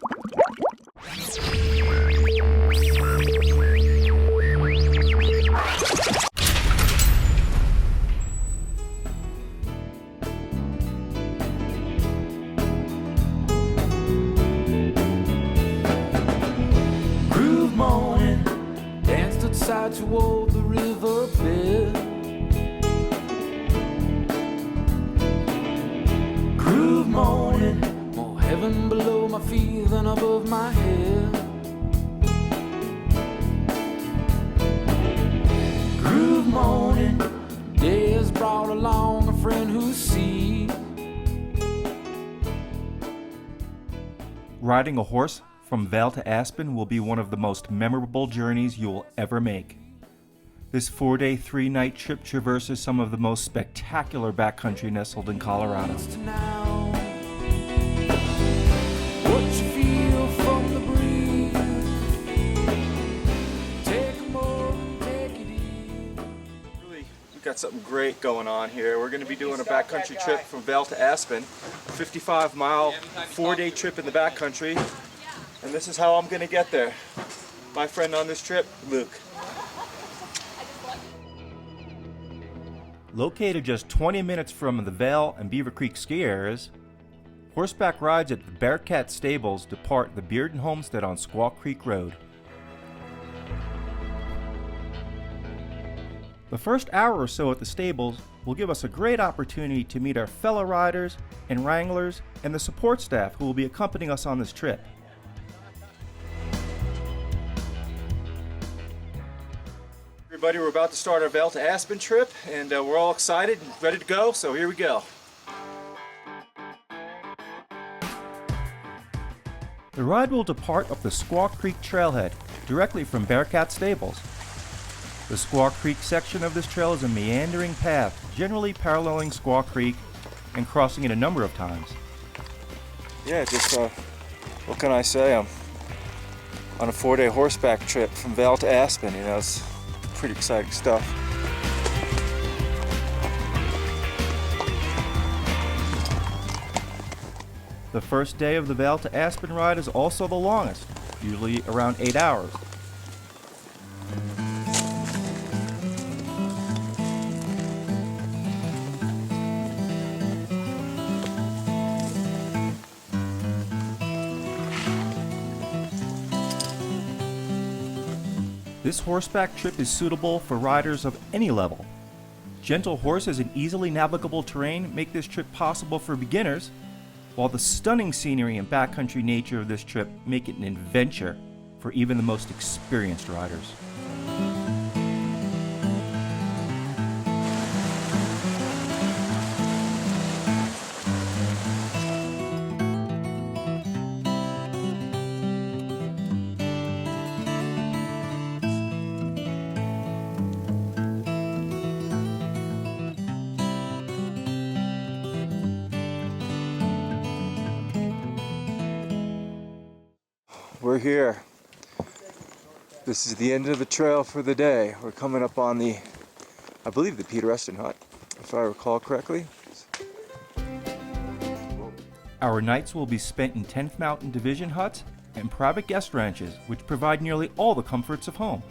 Groove morning, danced outside toward the river bed. Groove morning, more heaven below my feet than above my head. Groove morning, day has brought along a friend who sees. Riding a horse from Vail to Aspen will be one of the most memorable journeys you will ever make. This 4-day, 3-night trip traverses some of the most spectacular backcountry nestled in Colorado. What you feel from the breeze. Take a moment, take it easy. Really, we've got something great going on here. We're going to be doing a backcountry trip from Vail to Aspen, 55-mile, 4-day trip in the backcountry, and this is how I'm going to get there. My friend on this trip, Luke. Located just 20 minutes from the Vail and Beaver Creek ski areas, horseback rides at the Bearcat Stables depart the Bearden Homestead on Squaw Creek Road. The first hour or so at the stables will give us a great opportunity to meet our fellow riders and wranglers and the support staff who will be accompanying us on this trip. Everybody, we're about to start our Vail to Aspen trip, and we're all excited and ready to go, so here we go. The ride will depart up the Squaw Creek trailhead, directly from Bearcat Stables. The Squaw Creek section of this trail is a meandering path, generally paralleling Squaw Creek and crossing it a number of times. Yeah, just, what can I say? I'm on a 4-day horseback trip from Vail to Aspen, you know, it's pretty exciting stuff. The first day of the Vail to Aspen ride is also the longest, usually around 8 hours. This horseback trip is suitable for riders of any level. Gentle horses and easily navigable terrain make this trip possible for beginners, while the stunning scenery and backcountry nature of this trip make it an adventure for even the most experienced riders. We're here. This is the end of the trail for the day. We're coming up on the, I believe, the Peter Eston hut, if I recall correctly. Our nights will be spent in 10th Mountain Division huts and private guest ranches, which provide nearly all the comforts of home.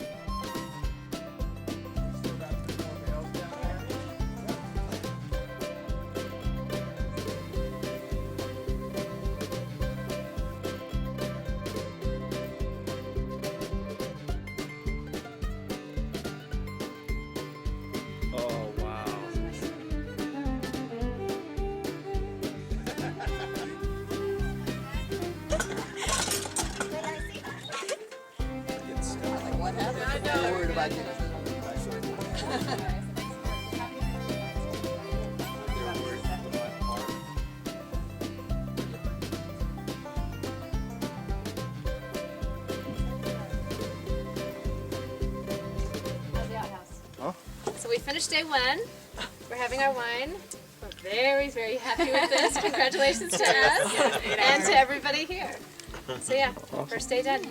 So we finished day one. We're having our wine. We're very, very happy with this. Congratulations to us and to everybody here. So yeah, first day done.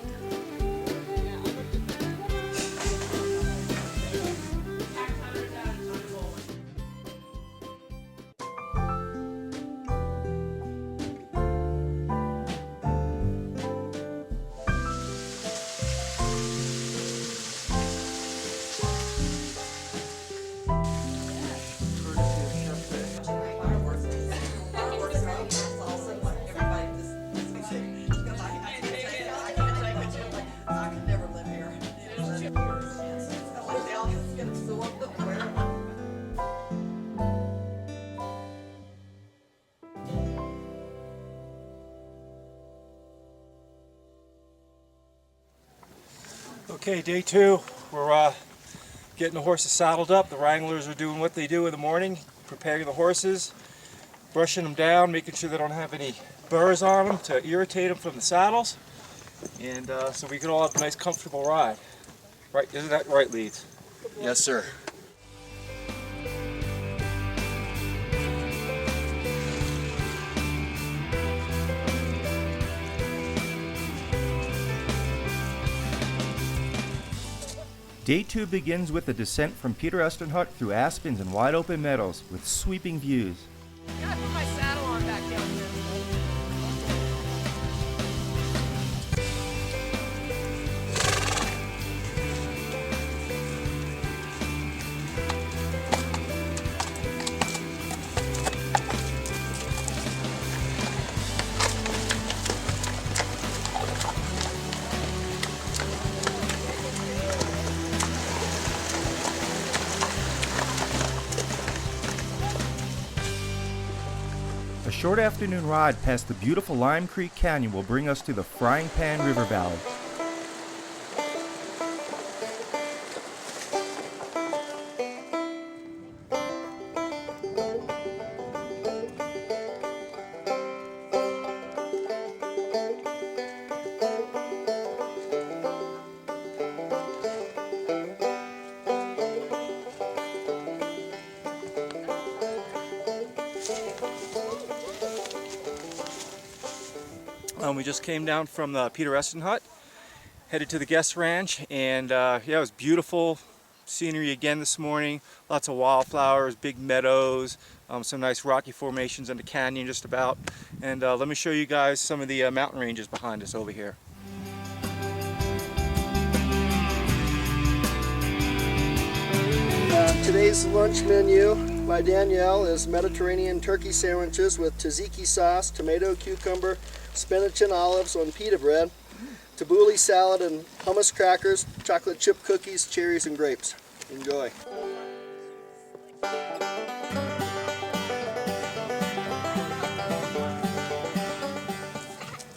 Okay, day 2. We're getting the horses saddled up. The wranglers are doing what they do in the morning, preparing the horses, brushing them down, making sure they don't have any burrs on them to irritate them from the saddles, and so we can all have a nice comfortable ride. Right, isn't that right, Leeds? Yes, sir. Day 2 begins with a descent from Peter Aston Hut through aspens and wide open meadows with sweeping views. I gotta put my saddle on back down here. A short afternoon ride past the beautiful Lime Creek Canyon will bring us to the Frying Pan River Valley. We just came down from the Peter Aston Hut, headed to the guest ranch, and yeah, it was beautiful scenery again this morning. Lots of wildflowers, big meadows, some nice rocky formations in the canyon just about. And let me show you guys some of the mountain ranges behind us over here. Today's lunch menu by Danielle is Mediterranean turkey sandwiches with tzatziki sauce, tomato, cucumber, spinach and olives on pita bread, tabbouleh salad and hummus crackers, chocolate chip cookies, cherries and grapes. Enjoy.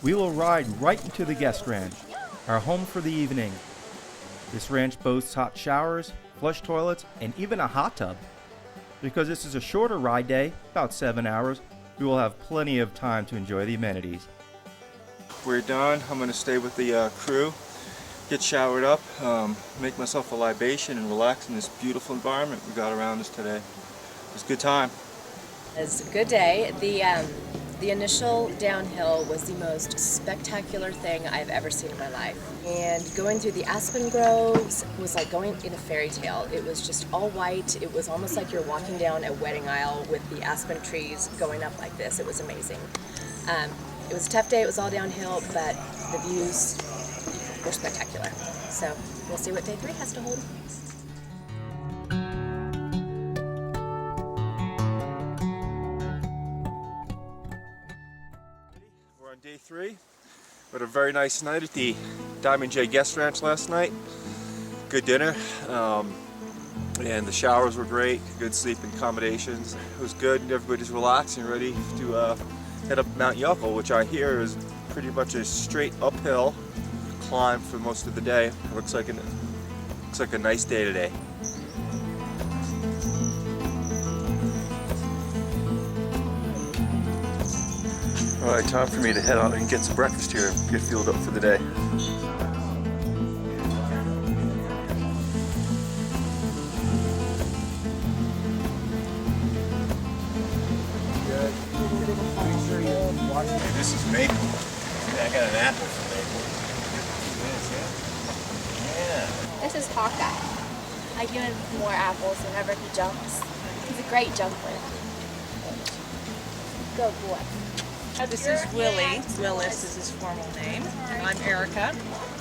We will ride right into the guest ranch, our home for the evening. This ranch boasts hot showers, flush toilets, and even a hot tub. Because this is a shorter ride day, about 7 hours, we will have plenty of time to enjoy the amenities. We're done. I'm going to stay with the crew, get showered up, make myself a libation, and relax in this beautiful environment we got around us today. It was a good time. It was a good day. The initial downhill was the most spectacular thing I've ever seen in my life. And going through the aspen groves was like going in a fairy tale. It was just all white. It was almost like you're walking down a wedding aisle with the aspen trees going up like this. It was amazing. It was a tough day. It was all downhill, but the views were spectacular. So we'll see what day 3 has to hold. We're on day 3. We had a very nice night at the Diamond J Guest Ranch last night. Good dinner, and the showers were great. Good sleeping accommodations. It was good. Everybody's relaxed and ready to head up Mount Yuckel, which I hear is pretty much a straight uphill climb for most of the day. It looks like a nice day today. All right, time for me to head out and get some breakfast here and get fueled up for the day. This is maple. I got an apple from maple. Yeah. This is Hawkeye. I give him more apples whenever he jumps. He's a great jumper. Good boy. This is Willie. Willis is his formal name. I'm Erica,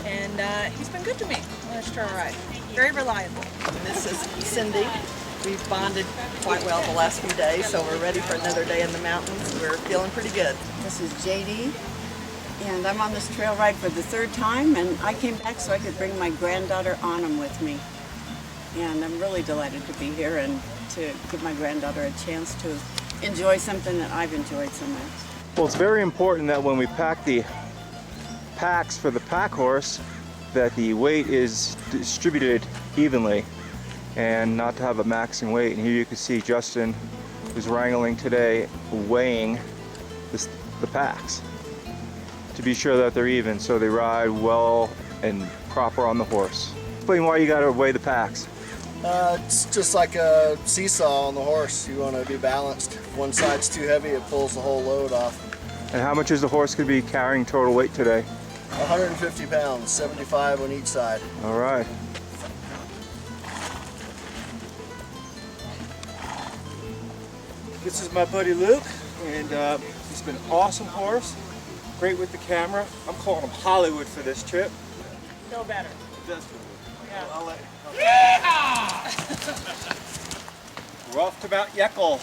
and he's been good to me on this trail ride. Very reliable. This is Cindy. We've bonded quite well the last few days, so we're ready for another day in the mountains. We're feeling pretty good. This is JD, and I'm on this trail ride for the 3rd time, and I came back so I could bring my granddaughter Autumn with me. And I'm really delighted to be here and to give my granddaughter a chance to enjoy something that I've enjoyed so much. Well, it's very important that when we pack the packs for the pack horse, that the weight is distributed evenly and not to have a maxing weight. And here you can see Justin is wrangling today, weighing the packs to be sure that they're even so they ride well and proper on the horse. Explain why you got to weigh the packs. It's just like a seesaw on the horse. You want to be balanced. If one side's too heavy, it pulls the whole load off. And how much is the horse going to be carrying total weight today? 150 pounds, 75 on each side. All right. This is my buddy Luke, and he's been an awesome horse. Great with the camera. I'm calling him Hollywood for this trip. Feel better. Yeah. Yeah. We're off to Mount Yekel.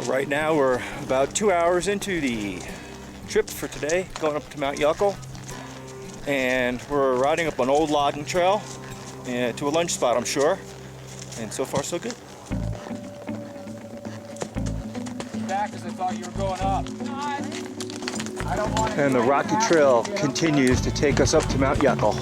Right now we're about 2 hours into the trip for today, going up to Mount Yekel, and we're riding up an old logging trail and to a lunch spot, I'm sure, and so far so good. Back as I thought you were going up. I don't want And the rocky trail continues to take us up to Mount Yekel.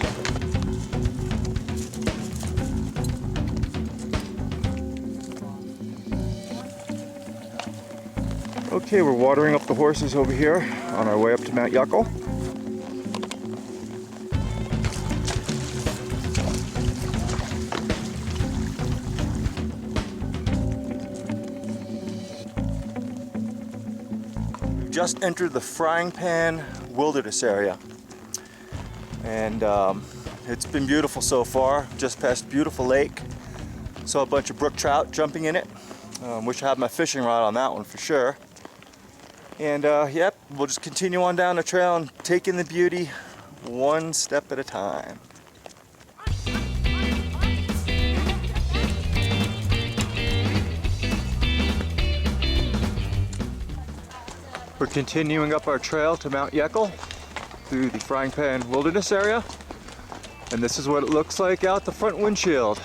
Okay, we're watering up the horses over here on our way up to Mount Yekel. We've just entered the Frying Pan Wilderness area, and it's been beautiful so far. Just past a beautiful lake. Saw a bunch of brook trout jumping in it. Wish I had my fishing rod on that one for sure. And yep, we'll just continue on down the trail and take in the beauty one step at a time. We're continuing up our trail to Mount Yekel through the Frying Pan Wilderness area. And this is what it looks like out the front windshield.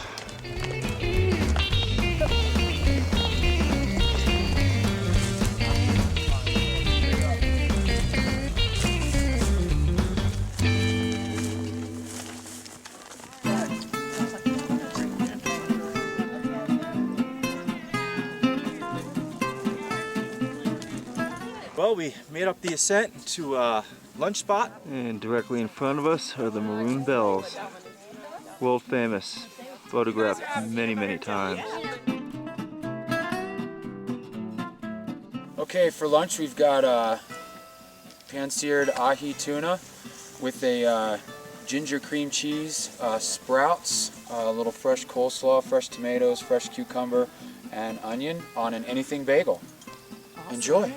Well, we made up the ascent to a lunch spot, and directly in front of us are the maroon bells. World famous, photographed many, many times. Okay, for lunch we've got pan-seared ahi tuna with a ginger cream cheese, sprouts, a little fresh coleslaw, fresh tomatoes, fresh cucumber, and onion on an anything bagel. Awesome. Enjoy.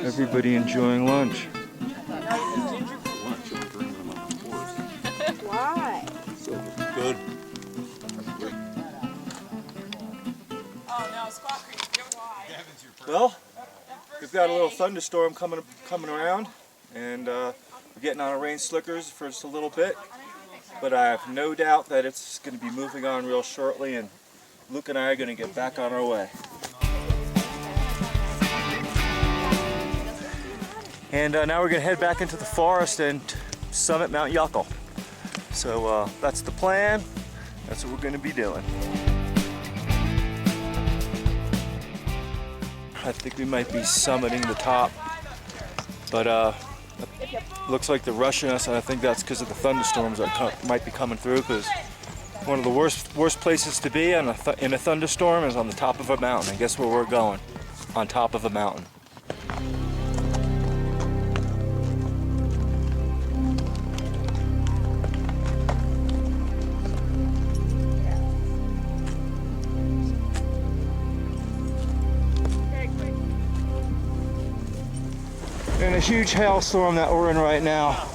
Everybody enjoying lunch. Why? Good. Oh no, Squaw Creek, you're wide. Well, we've got a little thunderstorm coming around, and we're getting on our rain slickers for just a little bit. But I have no doubt that it's going to be moving on real shortly, and Luke and I are going to get back on our way. And now we're going to head back into the forest and summit Mount Yekel. So that's the plan. That's what we're going to be doing. I think we might be summiting the top, but looks like they're rushing us, and I think that's because of the thunderstorms that might be coming through, because one of the worst places to be in a thunderstorm is on the top of a mountain. And guess where we're going? On top of a mountain. In a huge hailstorm that we're in right now.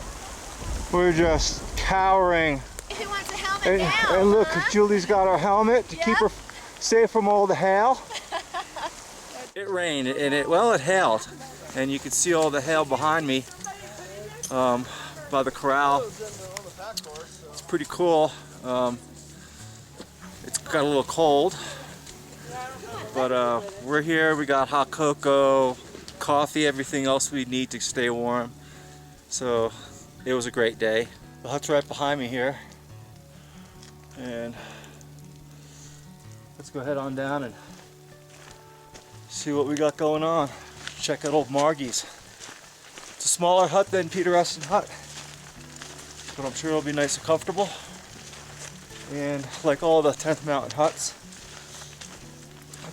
We're just cowering. Who wants a helmet now? And look, Julie's got our helmet to keep her safe from all the hail. It rained and it hailed, and you can see all the hail behind me by the corral. It's pretty cool. It's got a little cold, but we're here. We got hot cocoa, coffee, everything else we need to stay warm. So it was a great day. The hut's right behind me here, and let's go head on down and see what we got going on. Check out old Margie's. It's a smaller hut than Peter Aston hut, but I'm sure it'll be nice and comfortable. And like all the 10th Mountain huts,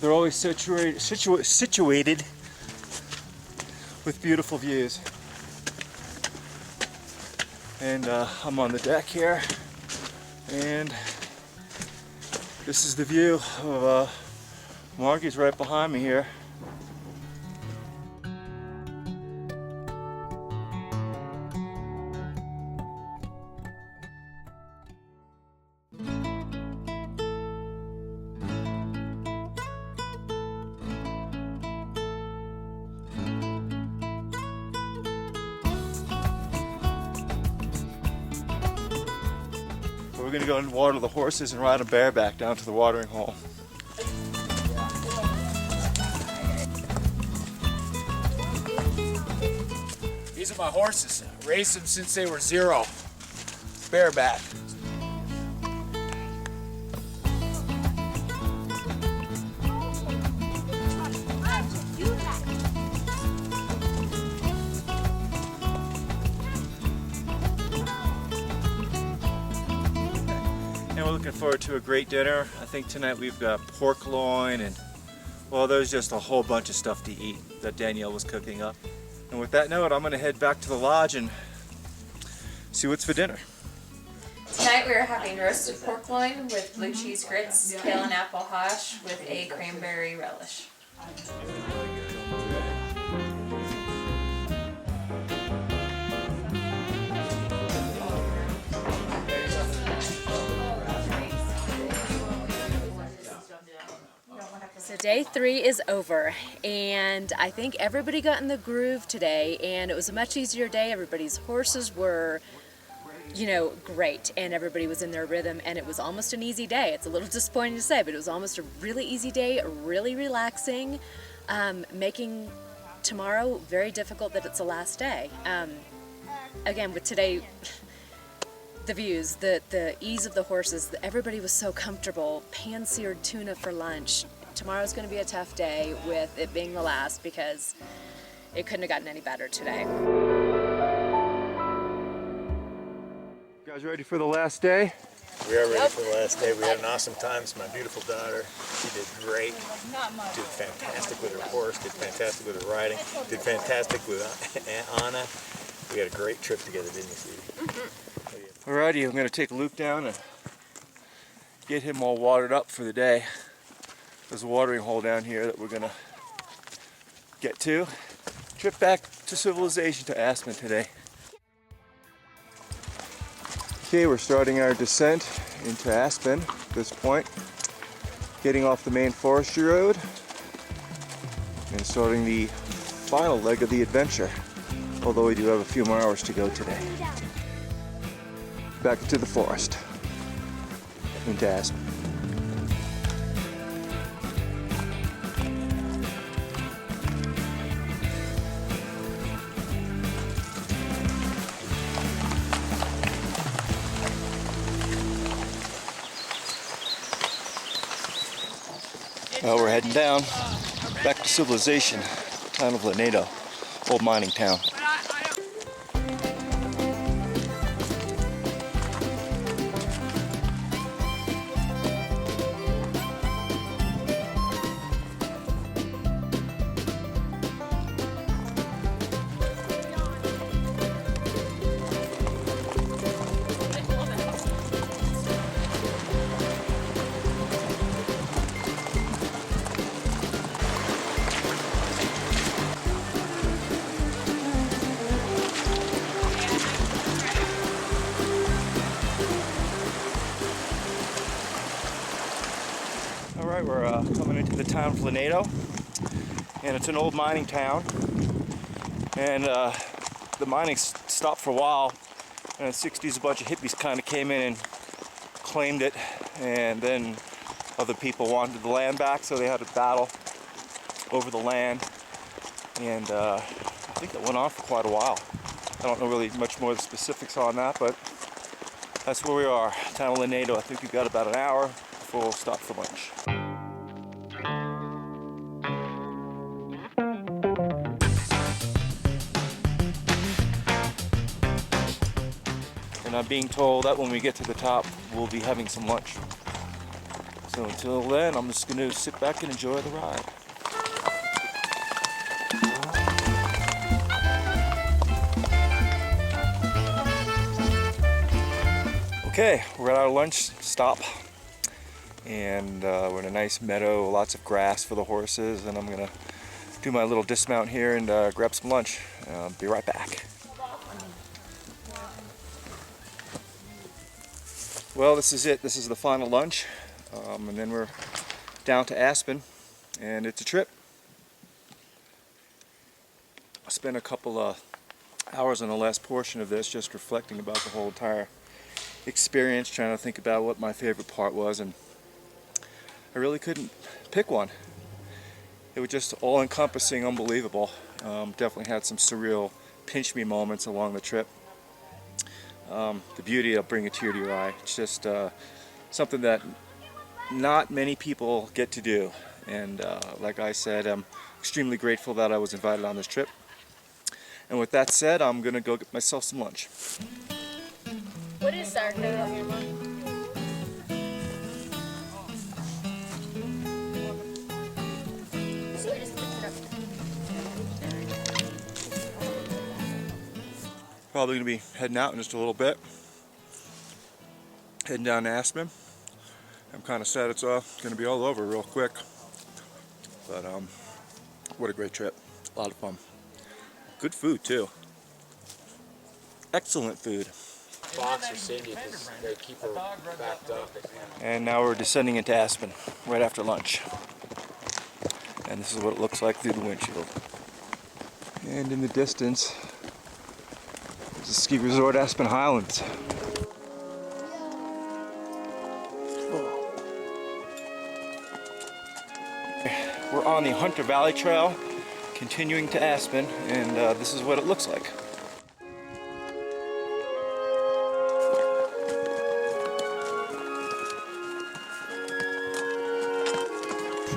they're always situated with beautiful views. And I'm on the deck here, and this is the view of Margie's right behind me here. We're going to go and water the horses and ride them bareback down to the watering hole. These are my horses. I raised them since they were 0. Bareback. And we're looking forward to a great dinner. I think tonight we've got pork loin and, well, there's just a whole bunch of stuff to eat that Danielle was cooking up. And with that note, I'm going to head back to the lodge and see what's for dinner. Tonight we are having roasted pork loin with blue cheese grits, kale and apple hash with a cranberry relish. So day 3 is over, and I think everybody got in the groove today, and it was a much easier day. Everybody's horses were, you know, great, and everybody was in their rhythm, and it was almost an easy day. It's a little disappointing to say, but it was almost a really easy day, really relaxing, making tomorrow very difficult that it's the last day. Again, with today, the views, the ease of the horses, everybody was so comfortable. Pan-seared tuna for lunch. Tomorrow's going to be a tough day with it being the last because it couldn't have gotten any better today. You guys ready for the last day? We are ready for the last day. We had an awesome time. It's my beautiful daughter. She did great. Did fantastic with her horse. Did fantastic with her riding. Did fantastic with Aunt Anna. We had a great trip together, didn't you, Stevie? Alrighty, I'm going to take a loop down and get him all watered up for the day. There's a watering hole down here that we're going to get to. Trip back to civilization to Aspen today. Okay, we're starting our descent into Aspen at this point. Getting off the main forestry road and starting the final leg of the adventure. Although we do have a few more hours to go today. Back into the forest, into Aspen. Well, we're heading down, back to civilization, town of Lanedo, old mining town. All right, we're coming into the town of Lanedo, and it's an old mining town. And the mining stopped for a while. And in the 60s, a bunch of hippies kind of came in and claimed it, and then other people wanted the land back, so they had a battle over the land. And I think it went on for quite a while. I don't know really much more of the specifics on that, but that's where we are, town of Lanedo. I think we've got about an hour before we'll stop for lunch. And I'm being told that when we get to the top, we'll be having some lunch. So until then, I'm just going to sit back and enjoy the ride. Okay, we're at our lunch stop, and we're in a nice meadow, lots of grass for the horses, and I'm going to do my little dismount here and grab some lunch. Be right back. Well, this is it. This is the final lunch, and then we're down to Aspen, and it's a trip. I spent a couple of hours on the last portion of this just reflecting about the whole entire experience, trying to think about what my favorite part was, and I really couldn't pick one. It was just all-encompassing, unbelievable. Definitely had some surreal pinch-me moments along the trip. The beauty will bring a tear to your eye. It's just something that not many people get to do, and like I said, I'm extremely grateful that I was invited on this trip. And with that said, I'm gonna go get myself some lunch. What is sour cream on your mom? So we just mix it up. Probably gonna be heading out in just a little bit. Heading down to Aspen. I'm kind of sad it's gonna be all over real quick. But what a great trip. A lot of fun. Good food too. Excellent food. Fox or Cindy, because they keep her backed up. And now we're descending into Aspen right after lunch. And this is what it looks like through the windshield. And in the distance, there's the ski resort Aspen Highlands. We're on the Hunter Valley Trail, continuing to Aspen, and this is what it looks like.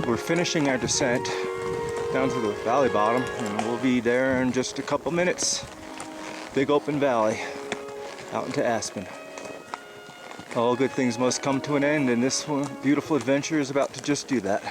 We're finishing our descent down to the valley bottom, and we'll be there in just a couple minutes. Big open valley out into Aspen. All good things must come to an end, and this beautiful adventure is about to just do that.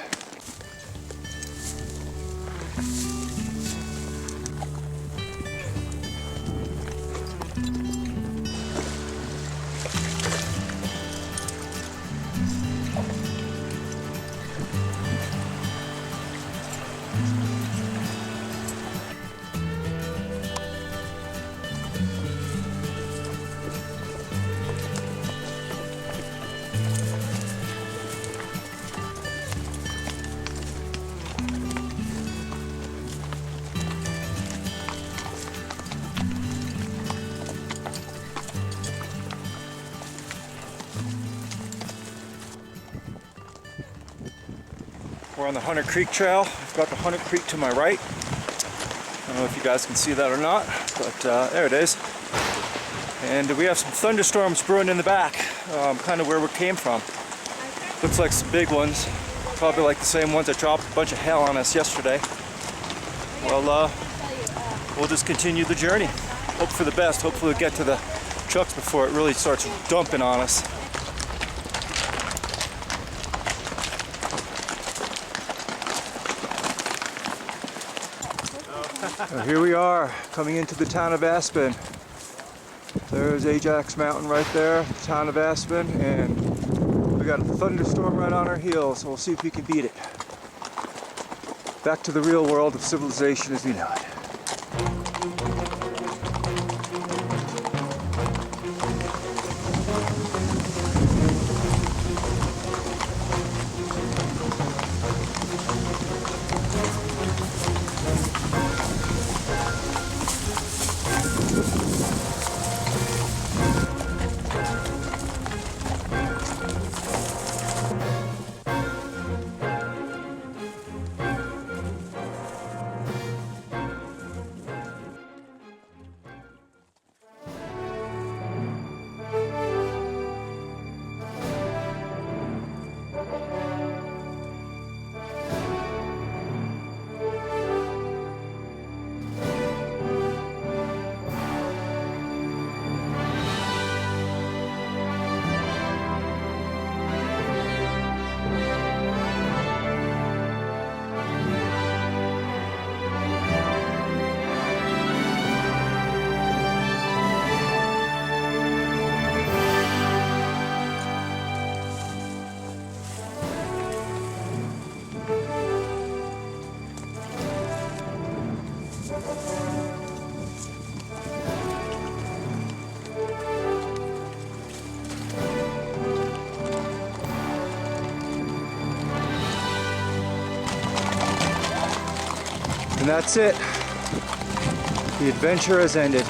We're on the Hunter Creek Trail. I've got the Hunter Creek to my right. I don't know if you guys can see that or not, but there it is. And we have some thunderstorms brewing in the back, kind of where we came from. Looks like some big ones, probably like the same ones that dropped a bunch of hail on us yesterday. Well, we'll just continue the journey. Hope for the best. Hopefully we'll get to the trucks before it really starts dumping on us. Here we are, coming into the town of Aspen. There's Ajax Mountain right there, the town of Aspen, and we got a thunderstorm right on our heels, so we'll see if we can beat it. Back to the real world of civilization as we know it. And that's it. The adventure has ended.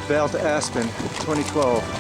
Vail to Aspen, 2012.